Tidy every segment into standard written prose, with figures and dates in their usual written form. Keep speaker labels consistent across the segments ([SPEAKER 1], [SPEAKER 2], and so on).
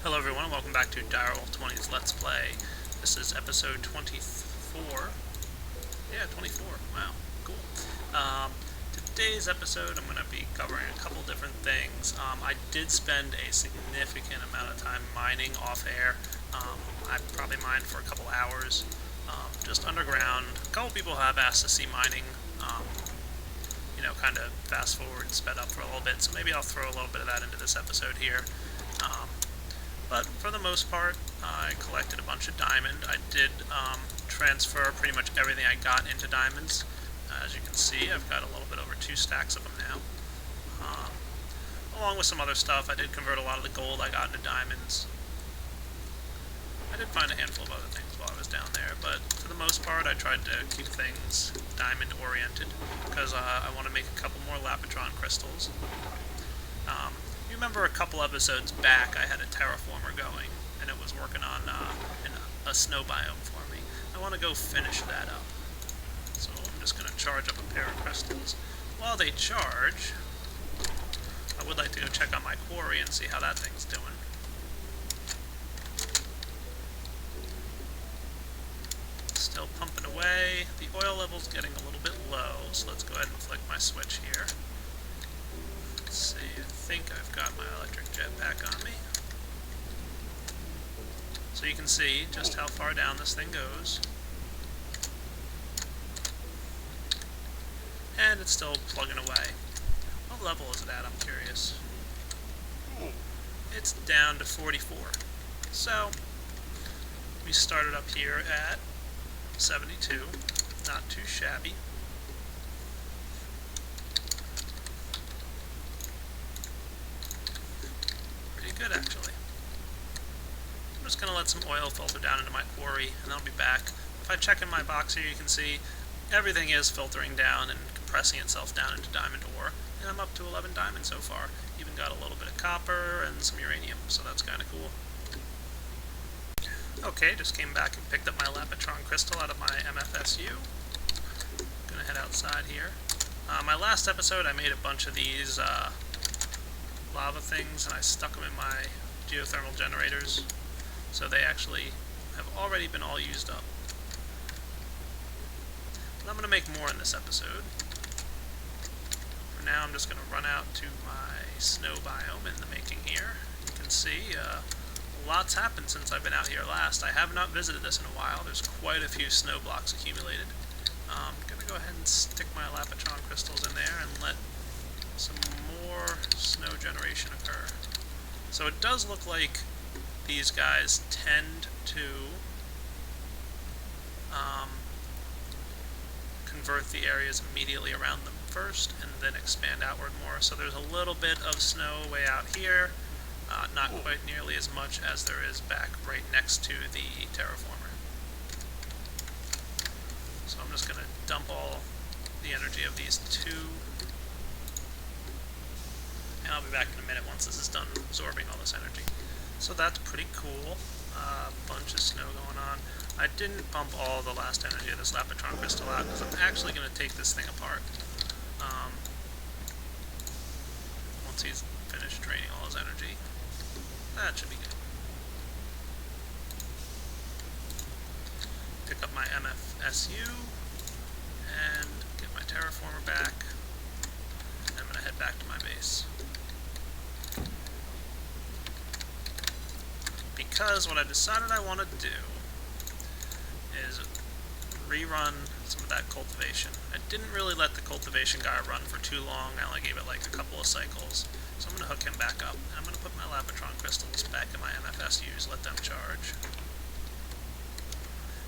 [SPEAKER 1] Hello everyone, welcome back to Direwolf20's Let's Play. This is episode 24. Yeah, 24. Wow, cool. Today's episode I'm going to be covering a couple different things. I did spend a significant amount of time mining off air. I probably mined for a couple hours, just underground. A couple people have asked to see mining, kind of fast forward, sped up for a little bit, so maybe I'll throw a little bit of that into this episode here. But for the most part, I collected a bunch of diamond. I did transfer pretty much everything I got into diamonds. As you can see, I've got a little bit over 2 stacks of them now. Along with some other stuff, I did convert a lot of the gold I got into diamonds. I did find a handful of other things while I was down there, but for the most part, I tried to keep things diamond-oriented, because I want to make a couple more Lapitron crystals. You remember a couple episodes back I had a terraformer going, and it was working on a snow biome for me. I want to go finish that up. So I'm just going to charge up a pair of crystals. While they charge, I would like to go check on my quarry and see how that thing's doing. Still pumping away. The oil level's getting a little bit low, so let's go ahead and flick my switch here. Let's see, I think I've got my electric jetpack on me. So you can see just how far down this thing goes. And it's still plugging away. What level is it at, I'm curious? It's down to 44. So, we started up here at 72. Not too shabby. Good, actually. I'm just going to let some oil filter down into my quarry, and I'll be back. If I check in my box here, you can see everything is filtering down and compressing itself down into diamond ore, and I'm up to 11 diamonds so far. Even got a little bit of copper and some uranium, so that's kind of cool. Okay, just came back and picked up my Lapitron crystal out of my MFSU. Gonna head outside here. My last episode, I made a bunch of these lava things, and I stuck them in my geothermal generators, so they actually have already been all used up. And I'm going to make more in this episode. For now, I'm just going to run out to my snow biome in the making here. You can see lots happened since I've been out here last. I have not visited this in a while. There's quite a few snow blocks accumulated. I'm going to go ahead and stick my Lapitron crystals in there and let some more snow generation occur. So it does look like these guys tend to convert the areas immediately around them first and then expand outward more. So there's a little bit of snow way out here, not quite nearly as much as there is back right next to the terraformer. So I'm just going to dump all the energy of these two. And I'll be back in a minute once this is done absorbing all this energy. So that's pretty cool. Bunch of snow going on. I didn't bump all the last energy of this Lapitron crystal out because I'm actually going to take this thing apart. Once he's finished draining all his energy. That should be good. Pick up my MFSU and get my terraformer back. And I'm going to head back to my base. Because what I decided I want to do is rerun some of that cultivation. I didn't really let the cultivation guy run for too long. I only gave it like a couple of cycles. So I'm going to hook him back up. And I'm going to put my Lapitron crystals back in my MFSUs, let them charge.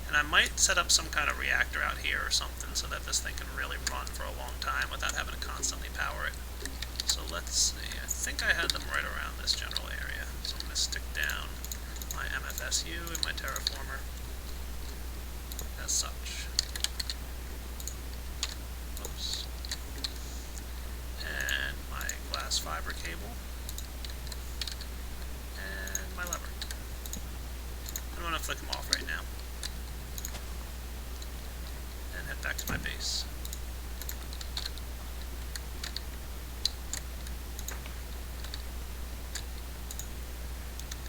[SPEAKER 1] And I might set up some kind of reactor out here or something so that this thing can really run for a long time without having to constantly power it. So let's see. I think I had them right around this general area. So I'm going to stick down my MFSU and my terraformer as such. Oops. And my glass fiber cable. And my lever. I'm going to flick them off right now. And head back to my base.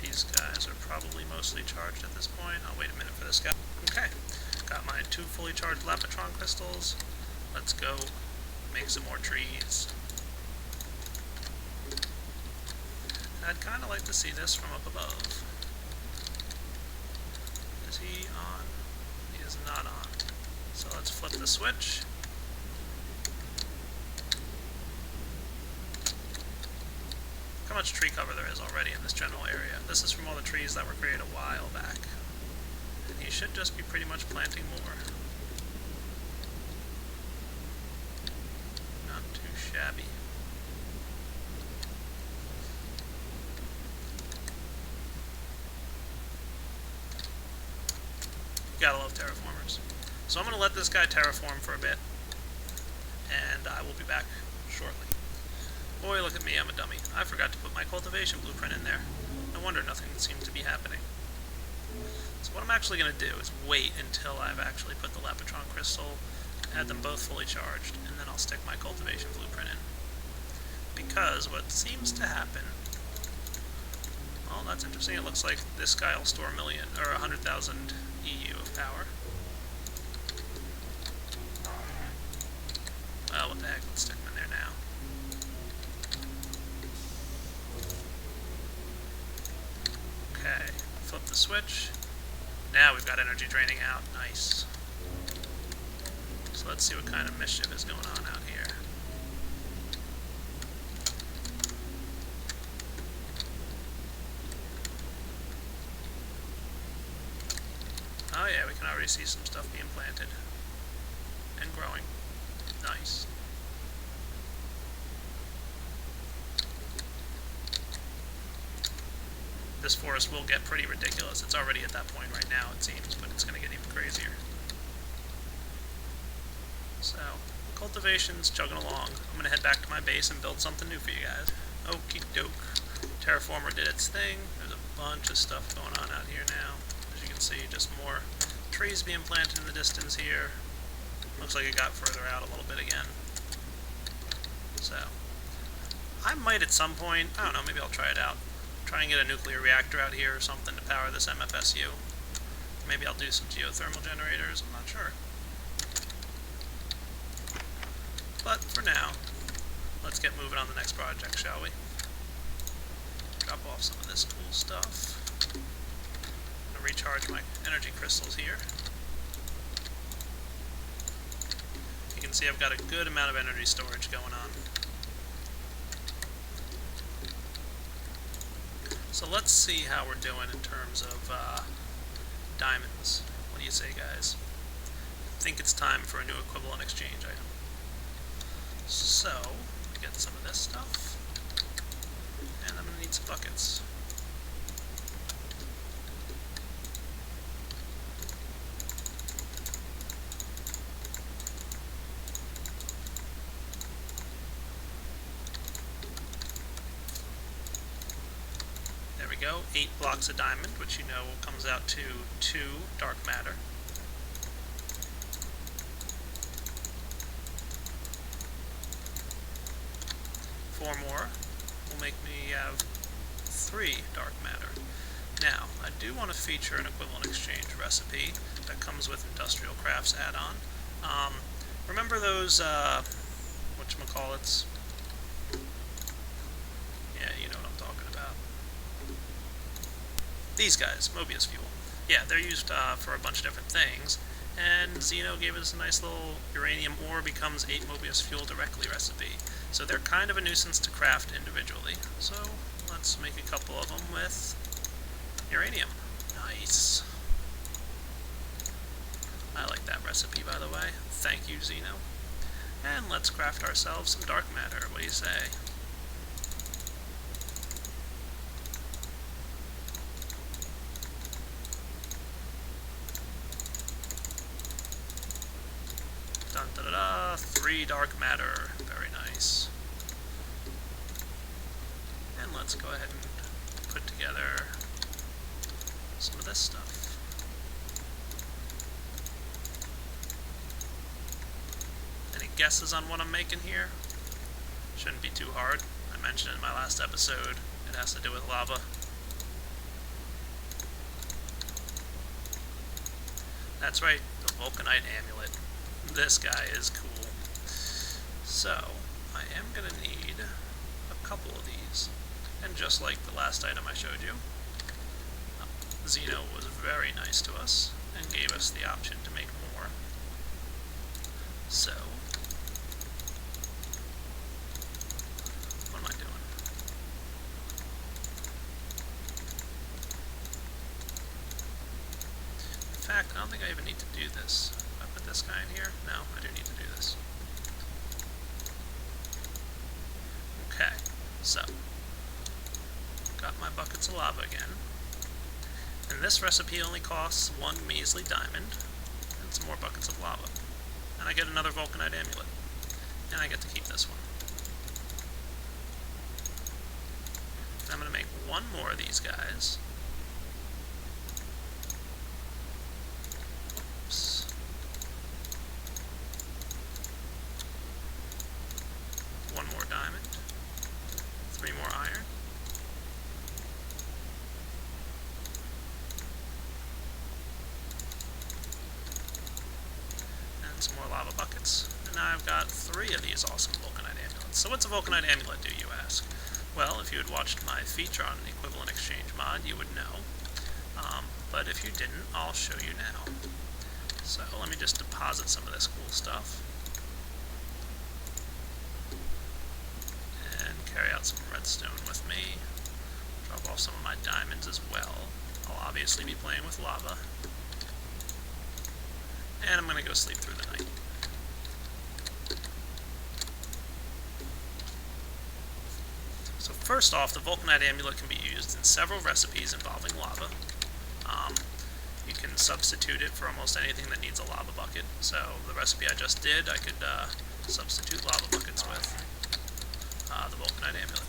[SPEAKER 1] These guys are probably mostly charged at this point. I'll wait a minute for this guy. Okay, got my 2 fully charged Lapatron crystals. Let's go make some more trees. I'd kind of like to see this from up above. Is he on? He is not on. So let's flip the switch. Look how much tree cover there is already in this general area. This is from all the trees that were created a while back. And he should just be pretty much planting more. Not too shabby. Gotta love terraformers. So I'm going to let this guy terraform for a bit, and I will be back shortly. Boy, look at me, I'm a dummy. I forgot to put my cultivation blueprint in there. No wonder nothing seemed to be happening. So what I'm actually going to do is wait until I've actually put the Lapatron crystal, add them both fully charged, and then I'll stick my cultivation blueprint in. Because what seems to happen... Well, that's interesting. It looks like this guy will store 100,000 EU of power. Well, what the heck, let's stick them in there now. Okay, flip the switch. Now we've got energy draining out. Nice. So let's see what kind of mischief is going on out here. Oh yeah, we can already see some stuff being planted. And growing. Nice. This forest will get pretty ridiculous. It's already at that point right now, it seems, but it's going to get even crazier. So, cultivation's chugging along. I'm going to head back to my base and build something new for you guys. Okie doke. Terraformer did its thing. There's a bunch of stuff going on out here now. As you can see, just more trees being planted in the distance here. Looks like it got further out a little bit again. So, I might at some point, I don't know, maybe I'll try it out. Try and get a nuclear reactor out here or something to power this MFSU. Maybe I'll do some geothermal generators, I'm not sure. But for now, let's get moving on the next project, shall we? Drop off some of this cool stuff. I'm going to recharge my energy crystals here. You can see I've got a good amount of energy storage going on. So let's see how we're doing in terms of diamonds. What do you say, guys? I think it's time for a new equivalent exchange item. So, get some of this stuff. And I'm going to need some buckets. There we go, 8 blocks of diamond, which you know comes out to 2 dark matter. Four more will make me have 3 dark matter. Now, I do want to feature an equivalent exchange recipe that comes with Industrial Crafts add-on. Remember those, whatchamacallits? Yeah, you know what I'm talking about. These guys, Mobius fuel. Yeah, they're used for a bunch of different things, and Xeno gave us a nice little uranium ore becomes 8 Mobius fuel directly recipe. So they're kind of a nuisance to craft individually. So let's make a couple of them with uranium. Nice. I like that recipe, by the way. Thank you, Xeno. And let's craft ourselves some dark matter. What do you say? Dun da da da. 3 dark matter. Very nice. And let's go ahead and put together some of this stuff. Any guesses on what I'm making here? Shouldn't be too hard. I mentioned in my last episode it has to do with lava. That's right, the Vulcanite Amulet. This guy is cool. So, I am going to need a couple of these. And just like the last item I showed you, Xeno was very nice to us and gave us the option to make more. So, what am I doing? In fact, I don't think I even need to do this. If I put this guy in here, no, I do need to do this. Okay, so, got my buckets of lava again. And this recipe only costs 1 measly diamond and some more buckets of lava. And I get another Vulcanite amulet. And I get to keep this one. And I'm going to make one more of these guys. Oops. One more diamond. 3 more iron. Some more lava buckets, and now I've got 3 of these awesome Vulcanite amulets. So what's a Vulcanite amulet, do you ask? Well, if you had watched my feature on the equivalent exchange mod, you would know. But if you didn't, I'll show you now. So let me just deposit some of this cool stuff. And carry out some redstone with me. Drop off some of my diamonds as well. I'll obviously be playing with lava. And I'm going to go sleep through the night. So first off, the Vulcanite amulet can be used in several recipes involving lava. You can substitute it for almost anything that needs a lava bucket. So the recipe I just did, I could substitute lava buckets with the Vulcanite amulet.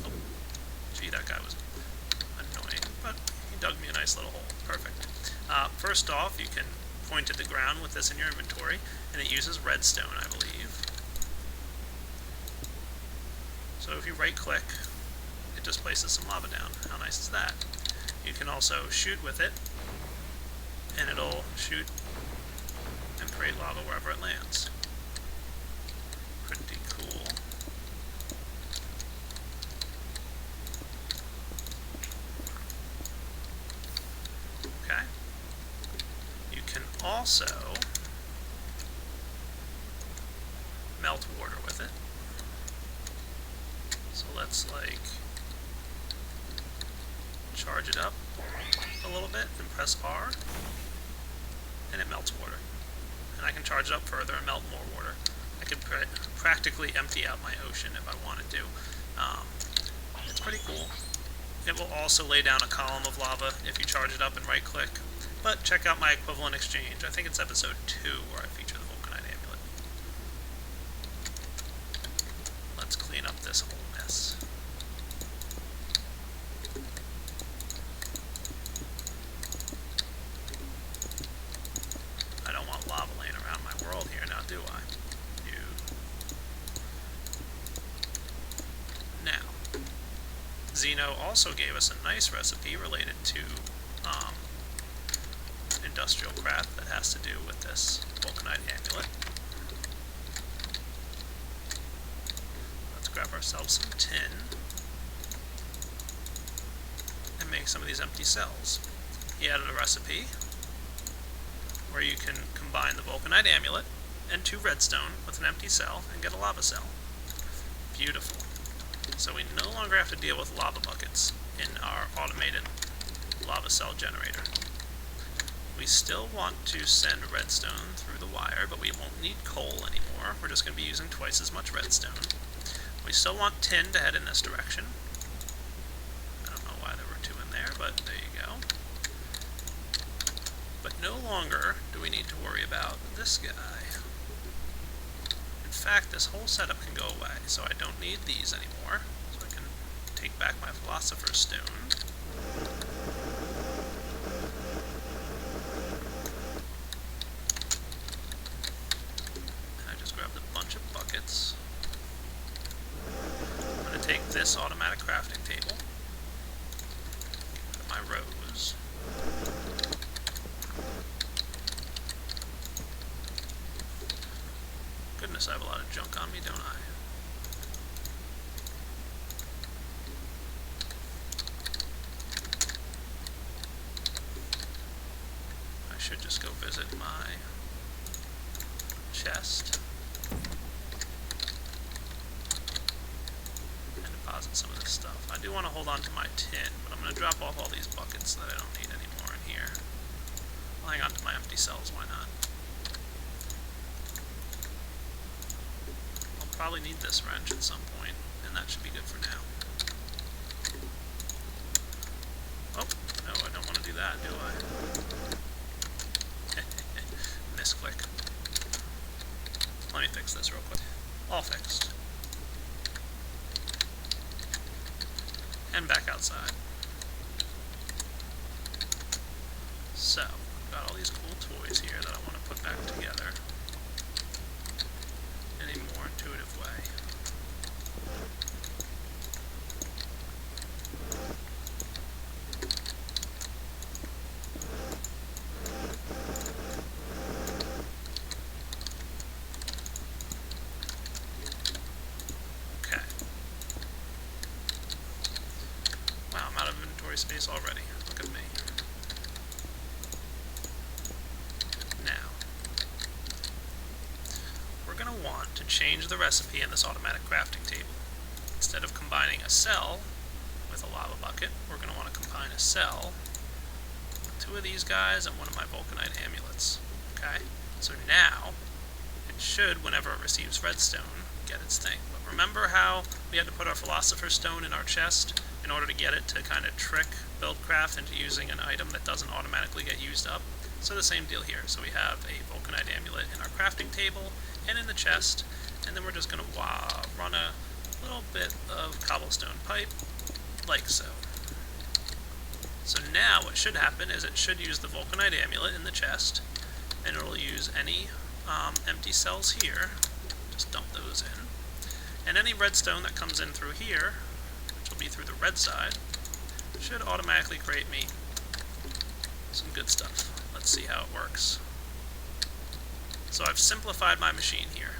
[SPEAKER 1] Oh, gee, that guy was annoying, but he dug me a nice little hole. Perfect. First off, you can point at the ground with this in your inventory, and it uses redstone, I believe. So if you right click, it just places some lava down. How nice is that? You can also shoot with it, and it'll shoot and create lava wherever it lands. Pretty cool. Okay. You can also melt water with it. So let's charge it up a little bit and press R, and it melts water. And I can charge it up further and melt more water. I could practically empty out my ocean if I wanted to. It's pretty cool. It will also lay down a column of lava if you charge it up and right click. But check out my equivalent exchange. I think it's episode 2 where I feature the Vulcanite amulet. Let's clean up this whole mess. I don't want lava laying around my world here now, do I? No. Now, Xeno also gave us a nice recipe related to industrial craft that has to do with this Vulcanite amulet. Let's grab ourselves some tin and make some of these empty cells. He added a recipe where you can combine the Vulcanite amulet and 2 redstone with an empty cell and get a lava cell. Beautiful. So we no longer have to deal with lava buckets in our automated lava cell generator. We still want to send redstone through the wire, but we won't need coal anymore. We're just going to be using twice as much redstone. We still want tin to head in this direction. I don't know why there were 2 in there, but there you go. But no longer do we need to worry about this guy. In fact, this whole setup can go away, so I don't need these anymore. So I can take back my Philosopher's Stone. I'm going to take this automatic crafting table, put my rows, notice I have a lot of junk on me, don't I? I should just go visit my chest and deposit some of this stuff. I do want to hold on to my tin, but I'm going to drop off all these buckets that I don't need anymore in here. I'll hang on to my empty cells, why not? I'll probably need this wrench at some point, and that should be good for now. Oh, no, I don't want to do that, do I? Misclick. Let me fix this real quick. All fixed. And back outside. So, I've got all these cool toys here that I want to put back together in a more intuitive way. Okay. Wow, I'm out of inventory space already. Look at me. Want to change the recipe in this automatic crafting table. Instead of combining a cell with a lava bucket, we're going to want to combine a cell with two of these guys and one of my vulcanite amulets. Okay? So now, it should, whenever it receives redstone, get its thing. But remember how we had to put our philosopher's stone in our chest in order to get it to kind of trick BuildCraft into using an item that doesn't automatically get used up? So the same deal here. So we have a vulcanite amulet in our crafting table and in the chest, and then we're just going to run a little bit of cobblestone pipe, like so. So now what should happen is it should use the vulcanite amulet in the chest, and it'll use any empty cells here, just dump those in, and any redstone that comes in through here, which will be through the red side, should automatically create me some good stuff. Let's see how it works. So I've simplified my machine here.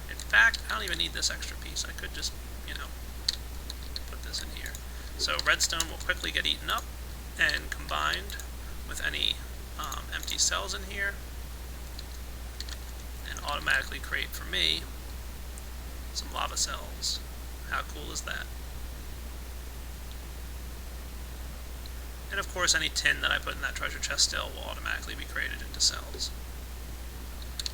[SPEAKER 1] In fact, I don't even need this extra piece. I could just, put this in here. So redstone will quickly get eaten up and combined with any empty cells in here and automatically create for me some lava cells. How cool is that? And of course any tin that I put in that treasure chest still will automatically be created into cells.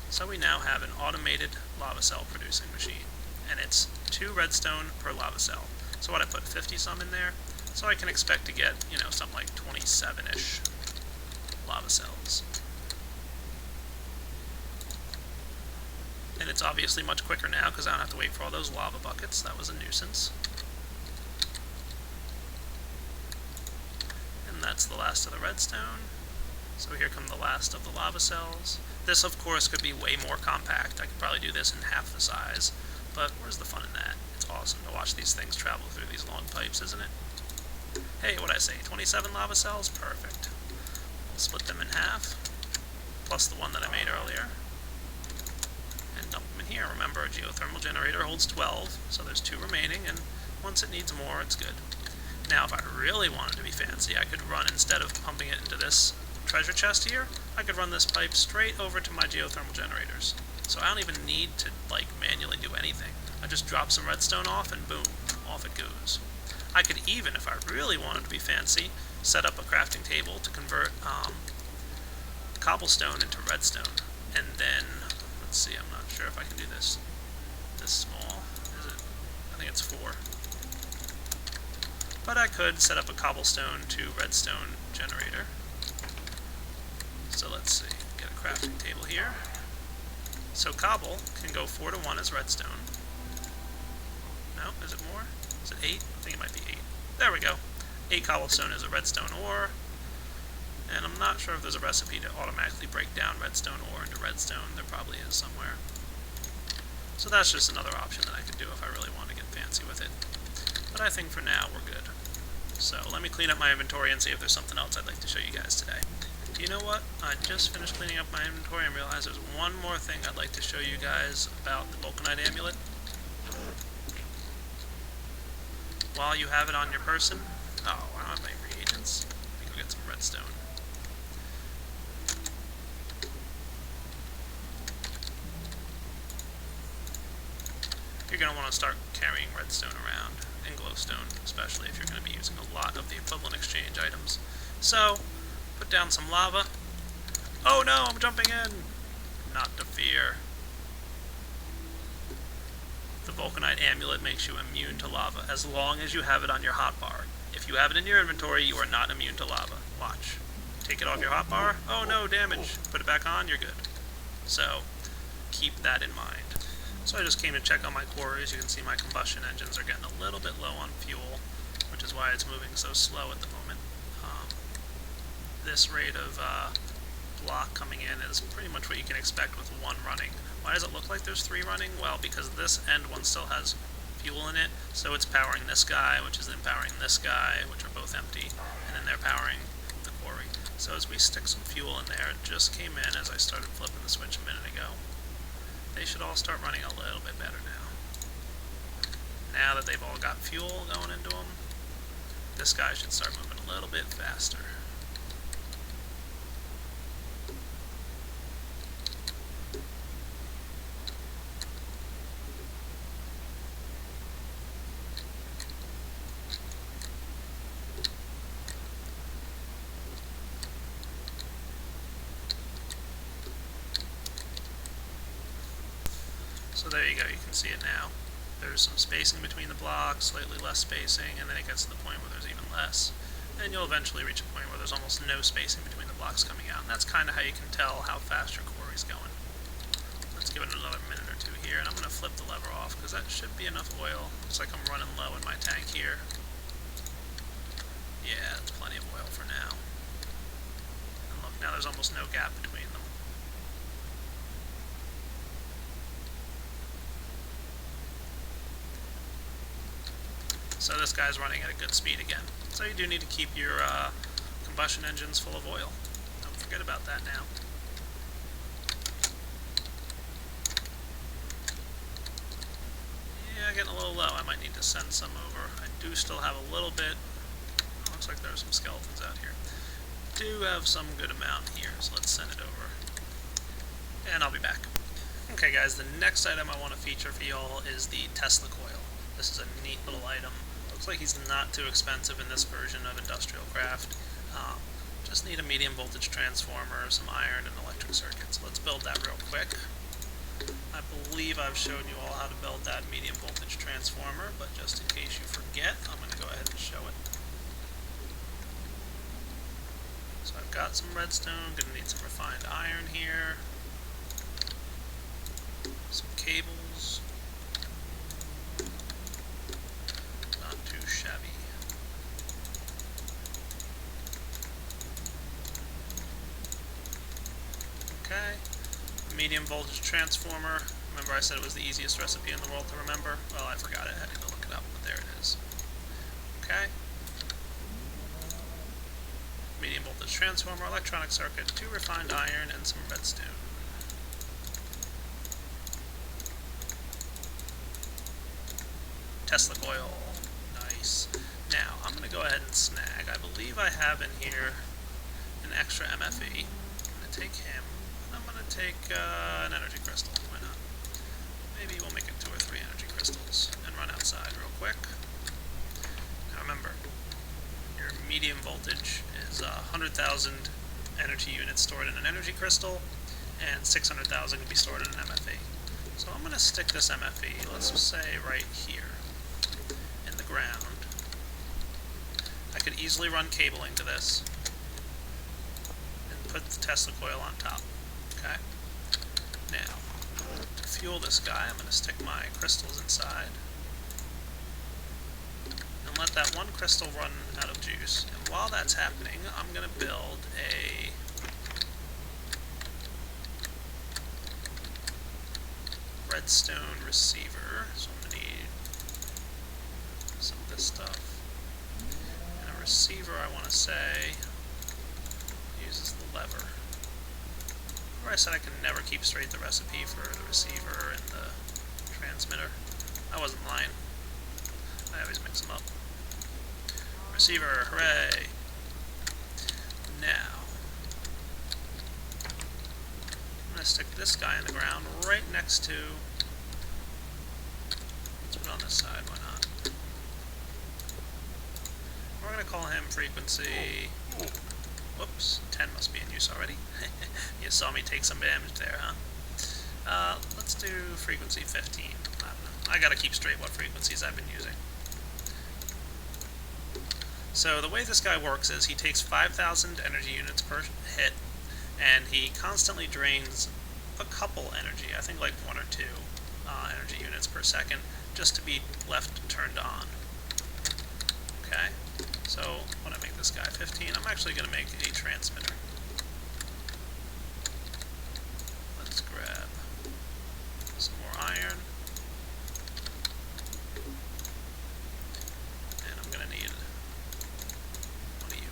[SPEAKER 1] So we now have an automated lava cell producing machine, and it's 2 redstone per lava cell. So what I put 50 some in there, so I can expect to get, something like 27-ish lava cells. And it's obviously much quicker now because I don't have to wait for all those lava buckets. That was a nuisance. And that's the last of the redstone. So here come the last of the lava cells. This, of course, could be way more compact. I could probably do this in half the size, but where's the fun in that? It's awesome to watch these things travel through these long pipes, isn't it? Hey, what'd I say, 27 lava cells? Perfect. We'll split them in half, plus the one that I made earlier, and dump them in here. Remember, a geothermal generator holds 12, so there's 2 remaining, and once it needs more, it's good. Now, if I really wanted to be fancy, I could run, instead of pumping it into this treasure chest here, I could run this pipe straight over to my geothermal generators. So I don't even need to, manually do anything. I just drop some redstone off and boom, off it goes. I could even, if I really wanted to be fancy, set up a crafting table to convert cobblestone into redstone. And then, let's see, I'm not sure if I can do this small. Is it? I think it's 4. But I could set up a cobblestone to redstone generator. So let's see, get a crafting table here. So cobble can go 4 to 1 as redstone. No, is it more? Is it 8? I think it might be 8. There we go. 8 cobblestone is a redstone ore. And I'm not sure if there's a recipe to automatically break down redstone ore into redstone. There probably is somewhere. So that's just another option that I could do if I really want to get fancy with it. But I think for now we're good. So let me clean up my inventory and see if there's something else I'd like to show you guys today. You know what? I just finished cleaning up my inventory and realized there's one more thing I'd like to show you guys about the Vulcanite amulet. While you have it on your person... Oh, I don't have any reagents. Let me go get some redstone. You're going to want to start carrying redstone around, and glowstone, especially if you're going to be using a lot of the equivalent exchange items. So, put down some lava. Oh no, I'm jumping in! Not to fear. The Vulcanite amulet makes you immune to lava, as long as you have it on your hotbar. If you have it in your inventory, you are not immune to lava. Watch. Take it off your hotbar. Oh no, damage. Put it back on, you're good. So, keep that in mind. So I just came to check on my quarries. You can see my combustion engines are getting a little bit low on fuel, which is why it's moving so slow at the moment. This rate of block coming in is pretty much what you can expect with one running. Why does it look like there's three running? Well, because this end one still has fuel in it, so it's powering this guy, which is then powering this guy, which are both empty, and then they're powering the quarry. So as we stick some fuel in there, it just came in as I started flipping the switch a minute ago. They should all start running a little bit better now. Now that they've all got fuel going into them, this guy should start moving a little bit faster. So there you go, you can see it now. There's some spacing between the blocks, slightly less spacing, and then it gets to the point where there's even less. And you'll eventually reach a point where there's almost no spacing between the blocks coming out, and that's kind of how you can tell how fast your quarry's going. Let's give it another minute or two here, and I'm going to flip the lever off, because that should be enough oil. Looks like I'm running low in my tank here. Yeah, that's plenty of oil for now. And look, now there's almost no gap between them. So this guy's running at a good speed again. So you do need to keep your combustion engines full of oil. Don't forget about that now. Yeah, getting a little low. I might need to send some over. I do still have a little bit. Looks like there are some skeletons out here. Do have some good amount here, so let's send it over. And I'll be back. Okay guys, the next item I want to feature for y'all is the Tesla Coil. This is a neat little item. Looks like he's not too expensive in this version of Industrial Craft. Just need a medium voltage transformer, some iron, and electric circuits. So let's build that real quick. I believe I've shown you all how to build that medium voltage transformer, but just in case you forget, I'm going to go ahead and show it. So I've got some redstone, going to need some refined iron here, some cables. Not too shabby. Okay, medium voltage transformer. Remember I said it was the easiest recipe in the world to remember? Well, I forgot it. I had to go look it up, but there it is. Okay. Medium voltage transformer, electronic circuit, 2 refined iron, and some redstone. Tesla coil. Nice. Now, I'm going to go ahead and snag. I believe I have in here an extra MFE. I'm going to take him. I'm going to take an energy crystal. Why not? Maybe we'll make it 2 or 3 energy crystals and run outside real quick. Now remember, your medium voltage is 100,000 energy units stored in an energy crystal, and 600,000 can be stored in an MFE. So I'm going to stick this MFE, let's say right here, in the ground. I could easily run cabling to this, and put the Tesla coil on top. Okay? Now, to fuel this guy, I'm going to stick my crystals inside, and let that one crystal run out of juice. And while that's happening, I'm going to build a redstone receiver. So I'm going to need some of this stuff. And a receiver, I want to say, uses the lever. Remember I said I can never keep straight the recipe for the receiver and the transmitter? I wasn't lying. I always mix them up. Receiver, hooray! Now, I'm going to stick this guy in the ground right next to... Let's put it on this side, why not? We're going to call him frequency... Whoops, 10 must be in use already. You saw me take some damage there, huh? Let's do frequency 15. I don't know. I gotta keep straight what frequencies I've been using. So the way this guy works is he takes 5,000 energy units per hit, and he constantly drains a couple energy, I think like 1 or 2 energy units per second, just to be left turned on. Okay, so when I make this guy 15, I'm actually going to make a transmitter. Let's grab some more iron. And I'm going to need one of you.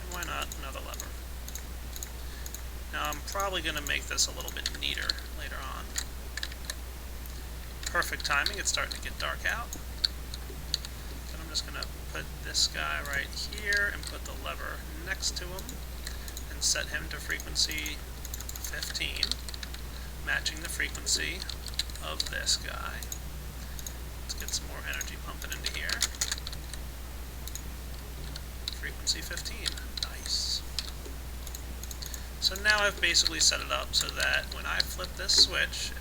[SPEAKER 1] And why not another lever? Now I'm probably going to make this a little bit neater later on. Perfect timing, it's starting to get dark out. Then I'm just going to put this guy right here and put the lever next to him and set him to frequency 15, matching the frequency of this guy. Let's get some more energy pumping into here. Frequency 15, nice. So now I've basically set it up so that when I flip this switch,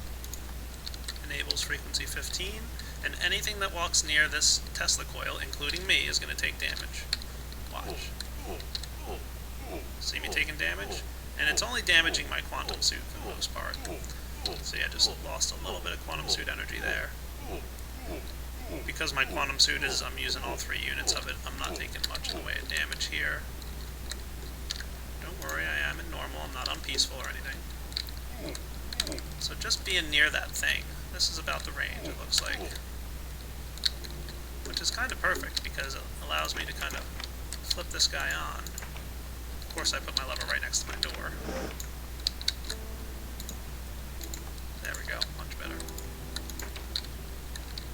[SPEAKER 1] it enables frequency 15, and anything that walks near this Tesla coil, including me, is going to take damage. Watch. See me taking damage? And it's only damaging my quantum suit for the most part. See, I just lost a little bit of quantum suit energy there. Because my quantum suit is, I'm using all 3 units of it, I'm not taking much in the way of damage here. Don't worry, I am in normal, I'm not on peaceful or anything. So just being near that thing, this is about the range, it looks like. Which is kind of perfect, because it allows me to kind of flip this guy on. Of course I put my lever right next to my door. There we go, much better.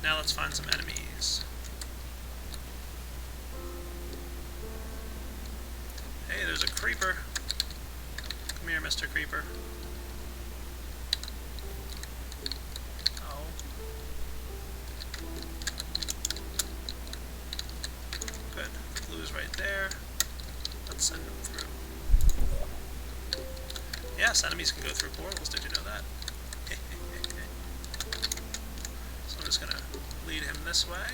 [SPEAKER 1] Now let's find some enemies. Hey, there's a creeper. Come here, Mr. Creeper. Oh. Good. The glue's right there. Let's send them through. Yes, enemies can go through portals. Did you know that? So I'm just going to lead him this way.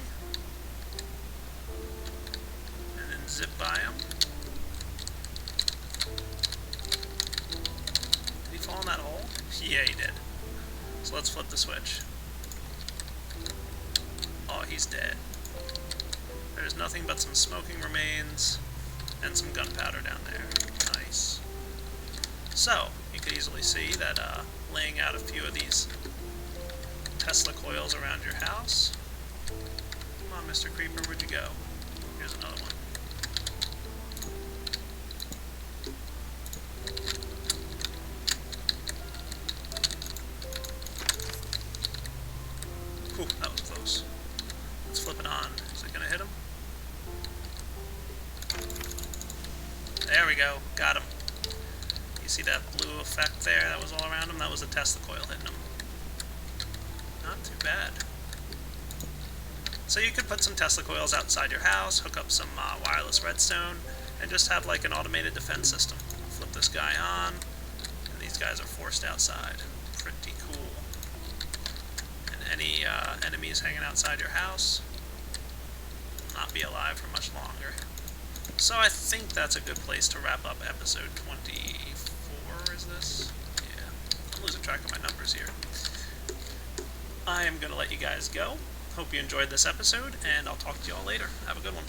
[SPEAKER 1] And then zip by him. Did he fall in that hole? Yeah, he did. So let's flip the switch. Oh, he's dead. There's nothing but some smoking remains and some gunpowder down there. Nice. So, you could easily see that laying out a few of these Tesla coils around your house. Come on, Mr. Creeper, where'd you go? Here's another one. Ooh, that was close. Let's flip it on. Is it gonna hit him? There we go. Got him. You see that blue effect there that was all around him? That was a Tesla coil hitting him. Not too bad. So you could put some Tesla coils outside your house, hook up some wireless redstone, and just have like an automated defense system. Flip this guy on, and these guys are forced outside. Pretty cool. And any enemies hanging outside your house will not be alive for much longer. So I think that's a good place to wrap up episode 24, is this? Yeah, I'm losing track of my numbers here. I am going to let you guys go. Hope you enjoyed this episode, and I'll talk to you all later. Have a good one.